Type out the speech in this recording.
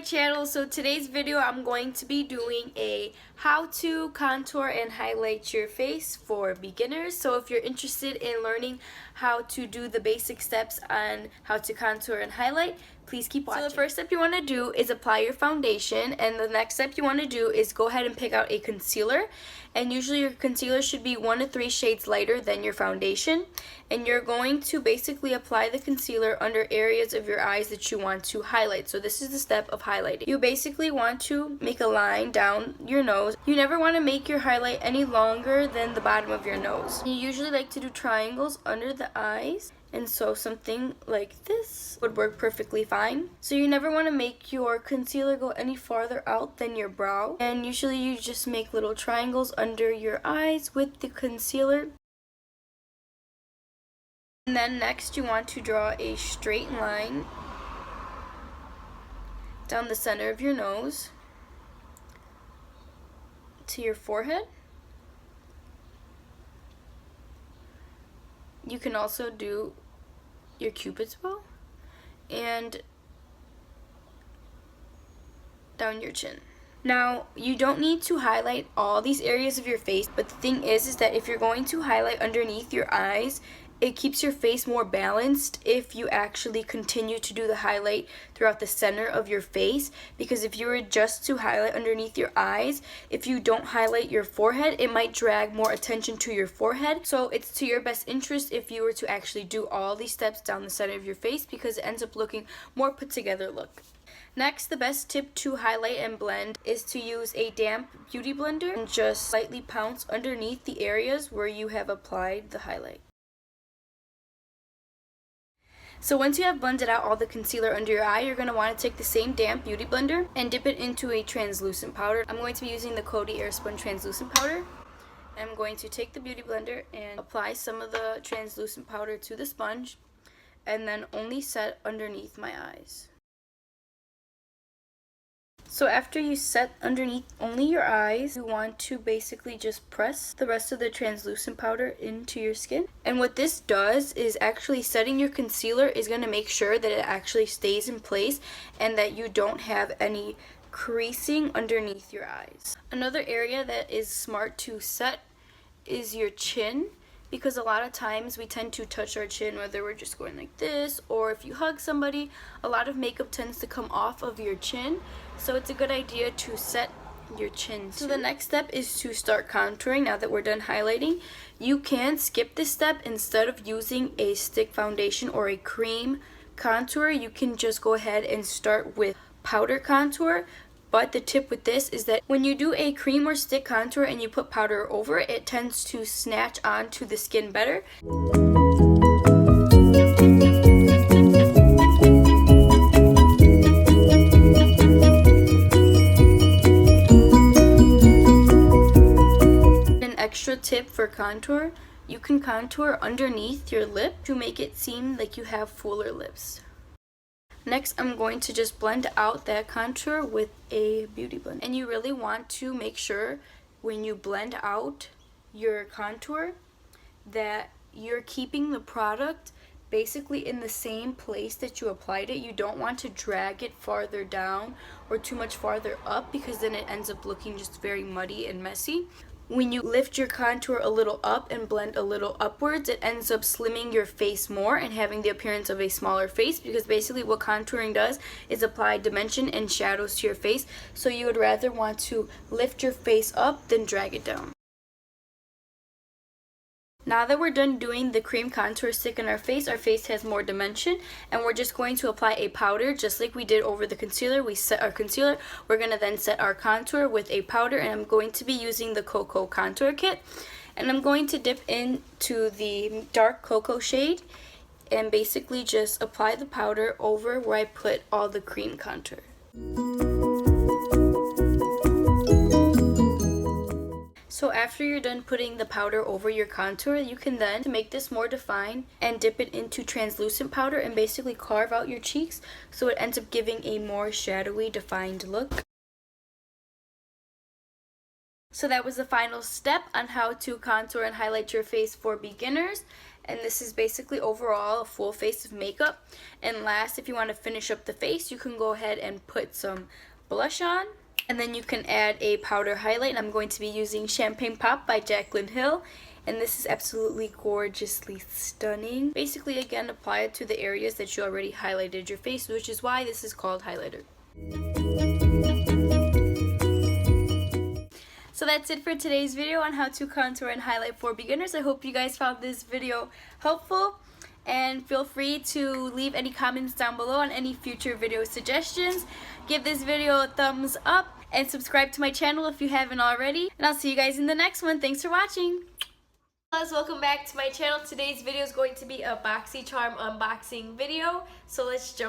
channel. So today's video I'm going to be doing a how to contour and highlight your face for beginners. So if you're interested in learning how to do the basic steps on how to contour and highlight, please keep watching. So the first step you want to do is apply your foundation, and the next step you want to do is go ahead and pick out a concealer. And usually your concealer should be 1 to 3 shades lighter than your foundation. And you're going to basically apply the concealer under areas of your eyes that you want to highlight. So this is the step of highlighting. You basically want to make a line down your nose. You never want to make your highlight any longer than the bottom of your nose. You usually like to do triangles under the eyes. And so something like this would work perfectly fine. So you never want to make your concealer go any farther out than your brow. And usually you just make little triangles under your eyes with the concealer. And then next you want to draw a straight line down the center of your nose to your forehead. You can also do your Cupid's bow and down your chin. Now, you don't need to highlight all these areas of your face, but the thing is that if you're going to highlight underneath your eyes, it keeps your face more balanced if you actually continue to do the highlight throughout the center of your face. Because if you were just to highlight underneath your eyes, if you don't highlight your forehead, it might drag more attention to your forehead. So it's to your best interest if you were to actually do all these steps down the center of your face, because it ends up looking more put together look. Next, the best tip to highlight and blend is to use a damp beauty blender and just slightly pounce underneath the areas where you have applied the highlight. So once you have blended out all the concealer under your eye, you're going to want to take the same damp beauty blender and dip it into a translucent powder. I'm going to be using the Coty Airspun translucent powder. I'm going to take the beauty blender and apply some of the translucent powder to the sponge, and then only set underneath my eyes. So after you set underneath only your eyes, you want to basically just press the rest of the translucent powder into your skin. And what this does is actually setting your concealer is going to make sure that it actually stays in place and that you don't have any creasing underneath your eyes. Another area that is smart to set is your chin, because a lot of times we tend to touch our chin, whether we're just going like this or if you hug somebody, a lot of makeup tends to come off of your chin. So it's a good idea to set your chin too. So the next step is to start contouring. Now that we're done highlighting, you can skip this step. Instead of using a stick foundation or a cream contour, you can just go ahead and start with powder contour. But the tip with this is that when you do a cream or stick contour and you put powder over it, it tends to snatch onto the skin better. An extra tip for contour, you can contour underneath your lip to make it seem like you have fuller lips. Next, I'm going to just blend out that contour with a beauty blender. And you really want to make sure when you blend out your contour that you're keeping the product basically in the same place that you applied it. You don't want to drag it farther down or too much farther up, because then it ends up looking just very muddy and messy. When you lift your contour a little up and blend a little upwards, it ends up slimming your face more and having the appearance of a smaller face, because basically what contouring does is apply dimension and shadows to your face. So you would rather want to lift your face up than drag it down. Now that we're done doing the cream contour stick in our face has more dimension, and we're just going to apply a powder just like we did over the concealer. We set our concealer, we're going to then set our contour with a powder, and I'm going to be using the Cocoa Contour Kit. And I'm going to dip into the dark cocoa shade and basically just apply the powder over where I put all the cream contour. So after you're done putting the powder over your contour, you can then, to make this more defined, and dip it into translucent powder and basically carve out your cheeks so it ends up giving a more shadowy, defined look. So that was the final step on how to contour and highlight your face for beginners. And this is basically overall a full face of makeup. And last, if you want to finish up the face, you can go ahead and put some blush on. And then you can add a powder highlight. And I'm going to be using Champagne Pop by Jaclyn Hill. And this is absolutely gorgeously stunning. Basically, again, apply it to the areas that you already highlighted your face, which is why this is called highlighter. So that's it for today's video on how to contour and highlight for beginners. I hope you guys found this video helpful. And feel free to leave any comments down below on any future video suggestions. Give this video a thumbs up and subscribe to my channel if you haven't already. And I'll see you guys in the next one. Thanks for watching. Welcome back to my channel. Today's video is going to be a BoxyCharm unboxing video. So let's jump